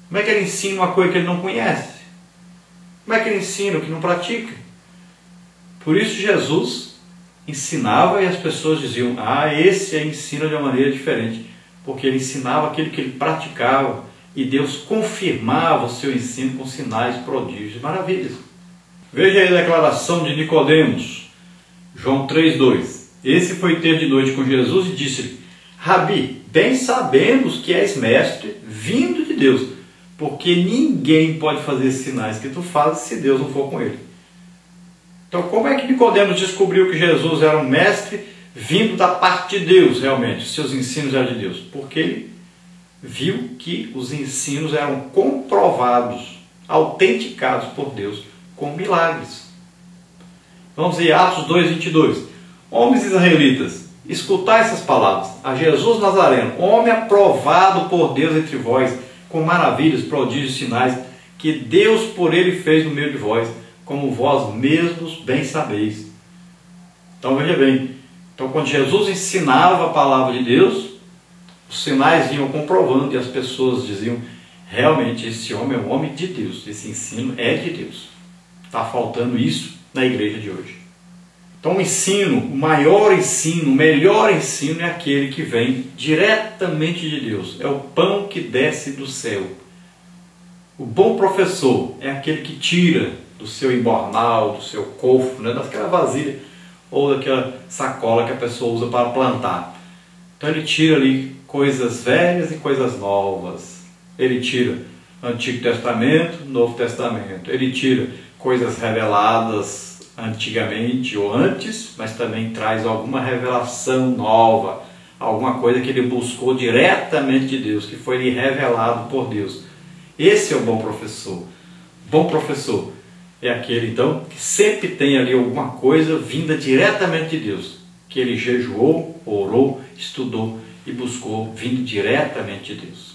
Como é que ele ensina uma coisa que ele não conhece? Como é que ele ensina o que não pratica? Por isso Jesus ensinava e as pessoas diziam, esse ensina de uma maneira diferente, porque ele ensinava aquilo que ele praticava e Deus confirmava o seu ensino com sinais, prodígios e maravilhas. Veja aí a declaração de Nicodemos, João 3,2. Esse foi ter de noite com Jesus e disse-lhe, Rabi, bem sabemos que és mestre vindo de Deus, porque ninguém pode fazer sinais que tu fazes se Deus não for com ele. Então, como é que Nicodemos descobriu que Jesus era um mestre vindo da parte de Deus, realmente? Os seus ensinos eram de Deus. Porque ele viu que os ensinos eram comprovados, autenticados por Deus, com milagres. Vamos ver Atos 2,22. Homens israelitas, escutai essas palavras. A Jesus Nazareno, homem aprovado por Deus entre vós, com maravilhas, prodígios e sinais, que Deus por ele fez no meio de vós, como vós mesmos bem sabeis. Então veja bem, então quando Jesus ensinava a palavra de Deus, os sinais vinham comprovando e as pessoas diziam, realmente esse homem é um homem de Deus, esse ensino é de Deus. Está faltando isso na igreja de hoje. Então o ensino, o maior ensino, o melhor ensino é aquele que vem diretamente de Deus, é o pão que desce do céu. O bom professor é aquele que tira do seu embornal, do seu cofre, daquela vasilha ou daquela sacola que a pessoa usa para plantar. Então ele tira ali coisas velhas e coisas novas. Ele tira Antigo Testamento, Novo Testamento. Ele tira coisas reveladas antigamente ou antes, mas também traz alguma revelação nova, alguma coisa que ele buscou diretamente de Deus, que foi lhe revelado por Deus. Esse é o bom professor. Bom professor é aquele, então, que sempre tem ali alguma coisa vinda diretamente de Deus, que ele jejuou, orou, estudou e buscou, vindo diretamente de Deus.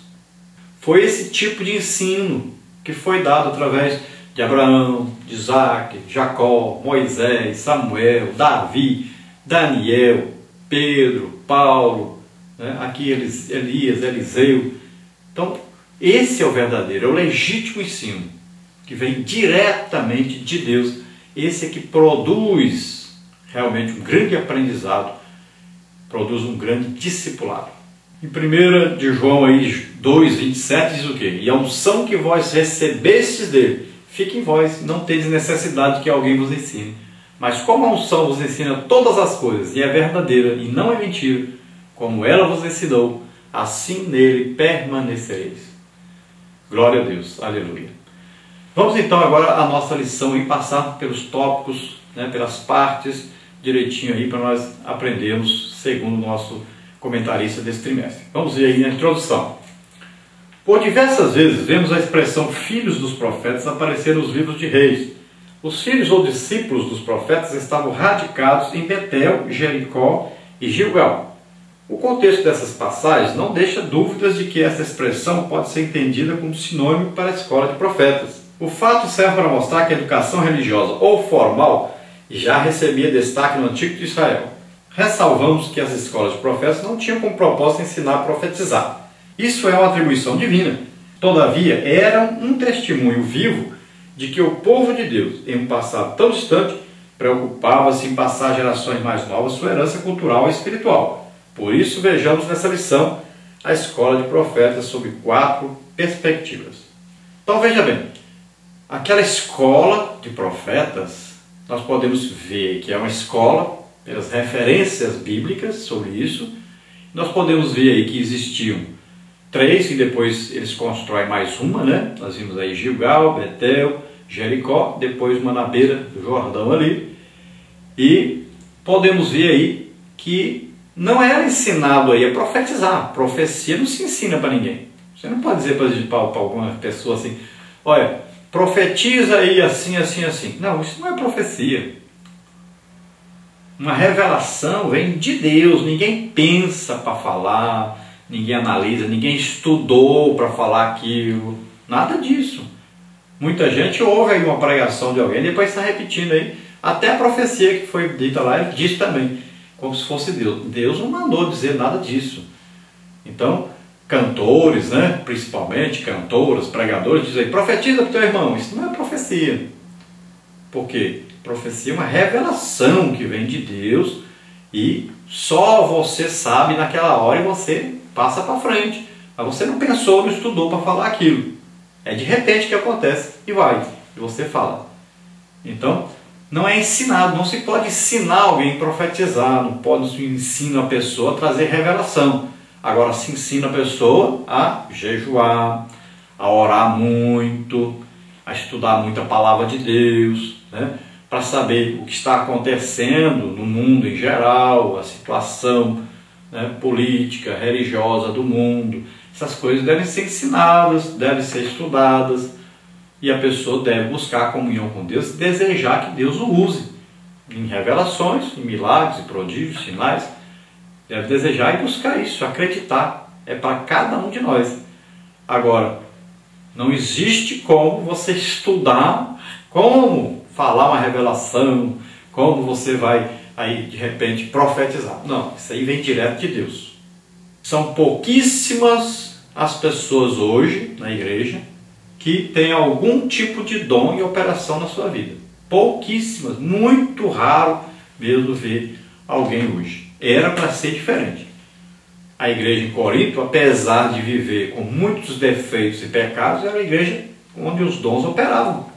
Foi esse tipo de ensino que foi dado através de Abraão, de Isaac, Jacó, Moisés, Samuel, Davi, Daniel, Pedro, Paulo, aqui Elias, Eliseu. Então, esse é o verdadeiro, é o legítimo ensino, que vem diretamente de Deus. Esse é que produz realmente um grande aprendizado, produz um grande discipulado. Em 1 de João 2,27 diz o quê? E a unção que vós recebestes dele, fique em vós, não tendes necessidade que alguém vos ensine. Mas como a unção vos ensina todas as coisas, e é verdadeira, e não é mentira, como ela vos ensinou, assim nele permanecereis. Glória a Deus, aleluia. Vamos então agora à nossa lição e passar pelos tópicos, pelas partes direitinho aí para nós aprendermos segundo o nosso comentarista desse trimestre. Vamos ver aí na introdução. Por diversas vezes vemos a expressão filhos dos profetas aparecer nos livros de Reis. Os filhos ou discípulos dos profetas estavam radicados em Betel, Jericó e Gilgal. O contexto dessas passagens não deixa dúvidas de que essa expressão pode ser entendida como sinônimo para a escola de profetas. O fato serve para mostrar que a educação religiosa ou formal já recebia destaque no Antigo de Israel. Ressalvamos que as escolas de profetas não tinham como propósito ensinar a profetizar. Isso é uma atribuição divina. Todavia, eram um testemunho vivo de que o povo de Deus, em um passado tão distante, preocupava-se em passar às gerações mais novas sua herança cultural e espiritual. Por isso, vejamos nessa lição a escola de profetas sob 4 perspectivas. Então, veja bem, aquela escola de profetas, nós podemos ver que é uma escola, pelas referências bíblicas sobre isso. Nós podemos ver aí que existiam 3, e depois eles constroem mais uma, Nós vimos aí Gilgal, Betel, Jericó, depois uma na beira do Jordão ali. E podemos ver aí que não era ensinado aí a profetizar. Profecia não se ensina para ninguém. Você não pode dizer para alguma pessoa assim, olha, profetiza aí assim, assim, assim. Não, isso não é profecia. Uma revelação vem de Deus, ninguém pensa para falar, ninguém analisa, ninguém estudou para falar aquilo, nada disso. Muita gente ouve aí uma pregação de alguém e depois está repetindo aí, até a profecia que foi dita lá, ele diz também, como se fosse Deus. Deus não mandou dizer nada disso. Então, cantores, né? Principalmente cantoras, pregadores, dizem, profetiza para o teu irmão. Isso não é profecia. Por quê? Profecia é uma revelação que vem de Deus e só você sabe naquela hora e você passa para frente. Mas você não pensou, não estudou para falar aquilo. É de repente que acontece e vai, e você fala. Então, não é ensinado, não se pode ensinar alguém a profetizar, não pode se ensinar a pessoa a trazer revelação. Agora se ensina a pessoa a jejuar, a orar muito, a estudar muito a palavra de Deus, né? Para saber o que está acontecendo no mundo em geral, a situação, né, política, religiosa do mundo. Essas coisas devem ser ensinadas, devem ser estudadas, e a pessoa deve buscar a comunhão com Deus e desejar que Deus o use em revelações, em milagres, em prodígios, sinais. Deve desejar e buscar isso, acreditar. É para cada um de nós. Agora, não existe como você estudar como falar uma revelação, como você vai aí de repente profetizar. Não, isso aí vem direto de Deus. São pouquíssimas as pessoas hoje na igreja que têm algum tipo de dom e operação na sua vida. Pouquíssimas, muito raro mesmo ver alguém hoje. Era para ser diferente. A igreja em Corinto, apesar de viver com muitos defeitos e pecados, era a igreja onde os dons operavam.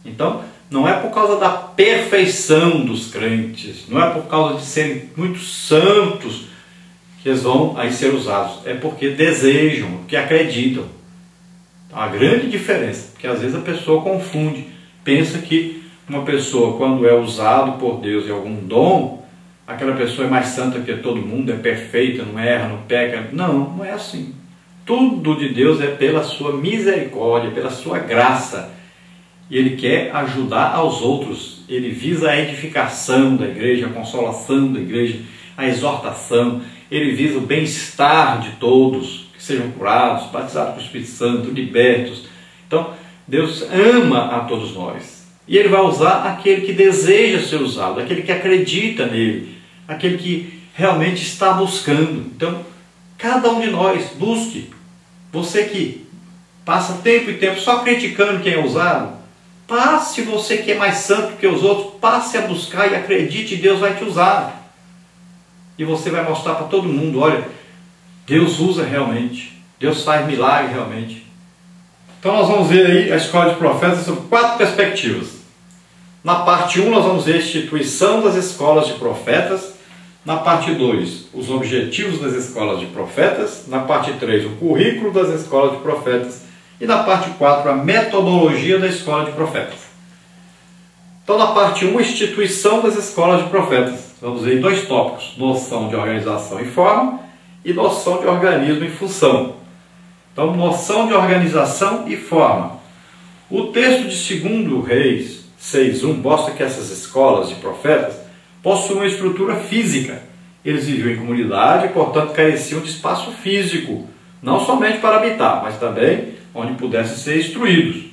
Então, não é por causa da perfeição dos crentes, não é por causa de serem muito santos que eles vão aí ser usados. É porque desejam, porque acreditam. Há uma grande diferença, porque às vezes a pessoa confunde, pensa que uma pessoa, quando é usado por Deus em algum dom, aquela pessoa é mais santa que todo mundo, é perfeita, não erra, não peca. Não, não é assim. Tudo de Deus é pela sua misericórdia, pela sua graça. E Ele quer ajudar aos outros. Ele visa a edificação da igreja, a consolação da igreja, a exortação. Ele visa o bem-estar de todos, que sejam curados, batizados com o Espírito Santo, libertos. Então, Deus ama a todos nós. E Ele vai usar aquele que deseja ser usado, aquele que acredita nele, aquele que realmente está buscando. Então, cada um de nós busque. Você que passa tempo e tempo só criticando quem é usado, passe, você que é mais santo que os outros, passe a buscar e acredite, Deus vai te usar. E você vai mostrar para todo mundo, olha, Deus usa realmente, Deus faz milagre realmente. Então nós vamos ver aí a escola de profetas sob 4 perspectivas. Na parte 1 nós vamos ver a instituição das escolas de profetas. Na parte 2, os objetivos das escolas de profetas. Na parte 3, o currículo das escolas de profetas. E na parte 4, a metodologia da escola de profetas. Então na parte 1, a instituição das escolas de profetas. Vamos ver 2 tópicos, noção de organização e forma e noção de organismo e função. Então, noção de organização e forma. O texto de 2 Reis 6:1 mostra que essas escolas de profetas possuem uma estrutura física. Eles viviam em comunidade e, portanto, careciam de espaço físico, não somente para habitar, mas também onde pudessem ser instruídos.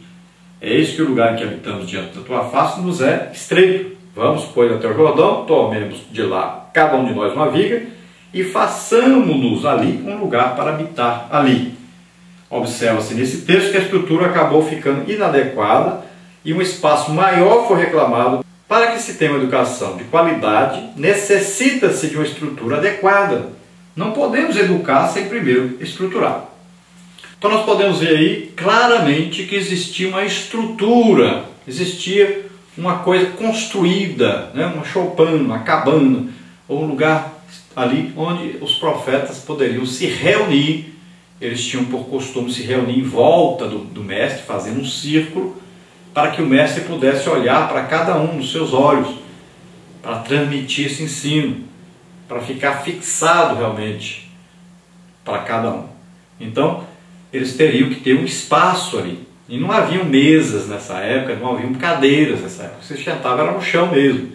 Eis que o lugar em que habitamos diante da tua face nos é estreito. Vamos, pois, até o Jordão, tomemos de lá cada um de nós uma viga e façamos-nos ali um lugar para habitar ali. Observa-se nesse texto que a estrutura acabou ficando inadequada e um espaço maior foi reclamado. Para que se tenha uma educação de qualidade, necessita-se de uma estrutura adequada. Não podemos educar sem primeiro estruturar. Então nós podemos ver aí claramente que existia uma estrutura, existia uma coisa construída, né? Uma choupana, uma cabana, ou um lugar ali onde os profetas poderiam se reunir. Eles tinham por costume se reunir em volta do mestre, fazendo um círculo, para que o mestre pudesse olhar para cada um dos seus olhos, para transmitir esse ensino, para ficar fixado realmente para cada um. Então, eles teriam que ter um espaço ali. E não haviam mesas nessa época, não haviam cadeiras nessa época. Você sentava era no chão mesmo.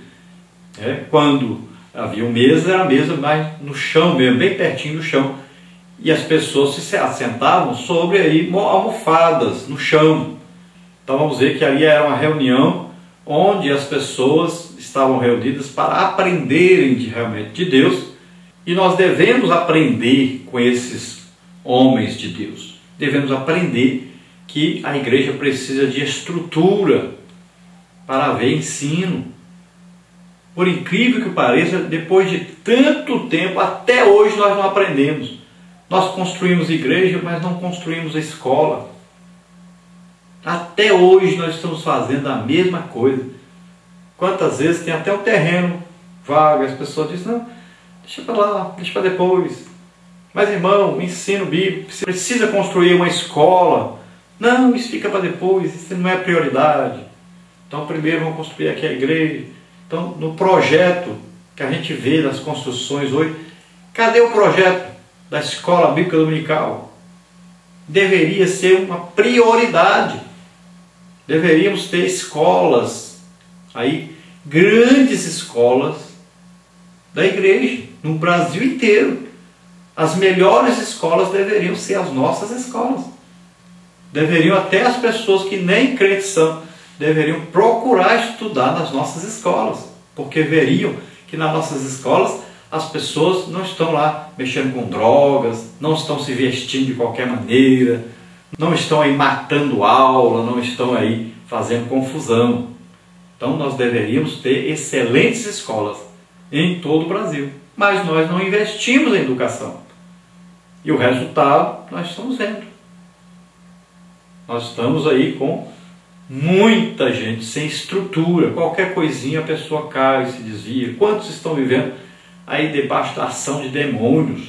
Quando havia mesa, era a mesa mais no chão mesmo, bem pertinho do chão. E as pessoas se assentavam sobre aí almofadas no chão. Então vamos ver que ali era uma reunião onde as pessoas estavam reunidas para aprenderem realmente de Deus. E nós devemos aprender com esses homens de Deus. Devemos aprender que a igreja precisa de estrutura para haver ensino. Por incrível que pareça, depois de tanto tempo, até hoje nós não aprendemos. Nós construímos igreja, mas não construímos a escola. Até hoje nós estamos fazendo a mesma coisa. Quantas vezes tem até um terreno vago, as pessoas dizem, não, deixa para lá, deixa para depois. Mas irmão, ensino bíblico, você precisa construir uma escola. Não, isso fica para depois, isso não é prioridade. Então primeiro vamos construir aqui a igreja. Então no projeto que a gente vê das construções hoje, cadê o projeto da escola bíblica dominical? Deveria ser uma prioridade. Deveríamos ter escolas aí, grandes escolas da igreja, no Brasil inteiro. As melhores escolas deveriam ser as nossas escolas. Deveriam até as pessoas que nem crentes são, deveriam procurar estudar nas nossas escolas, porque veriam que nas nossas escolas as pessoas não estão lá mexendo com drogas, não estão se vestindo de qualquer maneira, não estão aí matando aula, não estão aí fazendo confusão. Então nós deveríamos ter excelentes escolas em todo o Brasil, mas nós não investimos em educação. E o resultado nós estamos vendo. Nós estamos aí com muita gente sem estrutura, qualquer coisinha a pessoa cai, se desvia. Quantos estão vivendo aí debaixo da ação de demônios?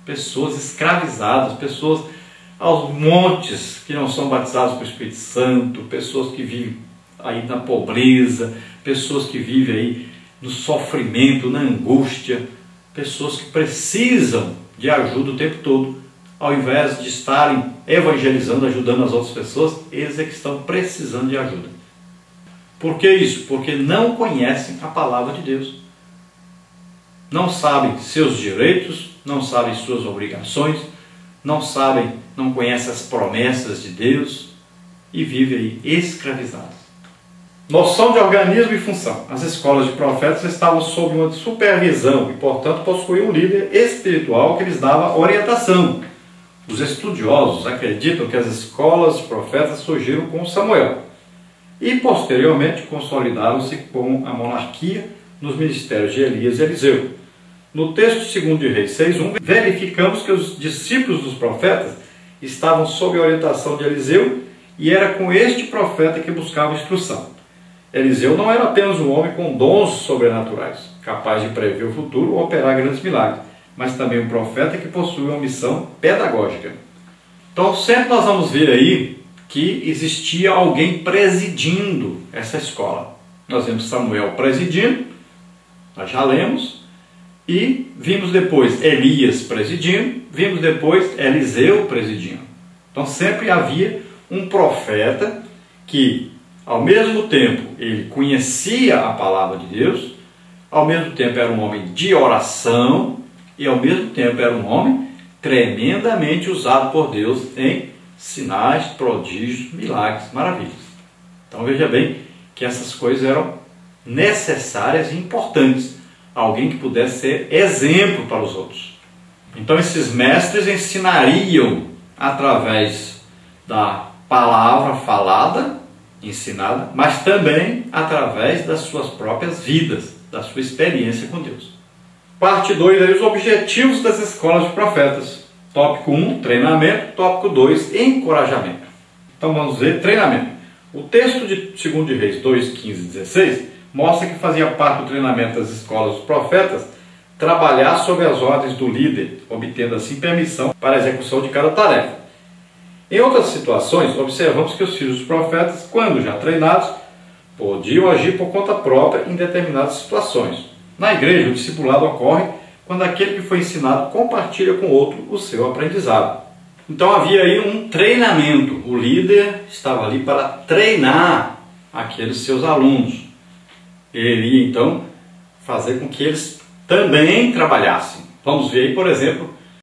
Pessoas escravizadas, pessoas aos montes que não são batizadas com o Espírito Santo, pessoas que vivem aí na pobreza, pessoas que vivem aí no sofrimento, na angústia, pessoas que precisam de ajuda o tempo todo. Ao invés de estarem evangelizando, ajudando as outras pessoas, eles é que estão precisando de ajuda. Por que isso? Porque não conhecem a palavra de Deus. Não sabem seus direitos, não sabem suas obrigações, não sabem, não conhecem as promessas de Deus e vivem aí escravizados. Noção de organismo e função. As escolas de profetas estavam sob uma supervisão e, portanto, possuíam um líder espiritual que lhes dava orientação. Os estudiosos acreditam que as escolas de profetas surgiram com Samuel e, posteriormente, consolidaram-se com a monarquia nos ministérios de Elias e Eliseu. No texto de 2 Reis 6:1, verificamos que os discípulos dos profetas estavam sob a orientação de Eliseu e era com este profeta que buscavam instrução. Eliseu não era apenas um homem com dons sobrenaturais, capaz de prever o futuro ou operar grandes milagres, mas também um profeta que possui uma missão pedagógica. Então sempre nós vamos ver aí que existia alguém presidindo essa escola. Nós vemos Samuel presidindo, nós já lemos, e vimos depois Elias presidindo, vimos depois Eliseu presidindo. Então sempre havia um profeta que, ao mesmo tempo, ele conhecia a palavra de Deus, ao mesmo tempo era um homem de oração, e ao mesmo tempo era um homem tremendamente usado por Deus em sinais, prodígios, milagres, maravilhas. Então veja bem que essas coisas eram necessárias e importantes. Alguém que pudesse ser exemplo para os outros. Então esses mestres ensinariam através da palavra falada, ensinada, mas também através das suas próprias vidas, da sua experiência com Deus. Parte 2, aí, os objetivos das escolas de profetas. Tópico 1, treinamento. Tópico 2, encorajamento. Então vamos ver treinamento. O texto de 2 Reis 2, 15 e 16 mostra que fazia parte do treinamento das escolas dos profetas trabalhar sob as ordens do líder, obtendo assim permissão para a execução de cada tarefa. Em outras situações, observamos que os filhos dos profetas, quando já treinados, podiam agir por conta própria em determinadas situações. Na igreja, o discipulado ocorre quando aquele que foi ensinado compartilha com outro o seu aprendizado. Então havia aí um treinamento. O líder estava ali para treinar aqueles seus alunos. Ele iria então fazer com que eles também trabalhassem. Vamos ver aí, por exemplo,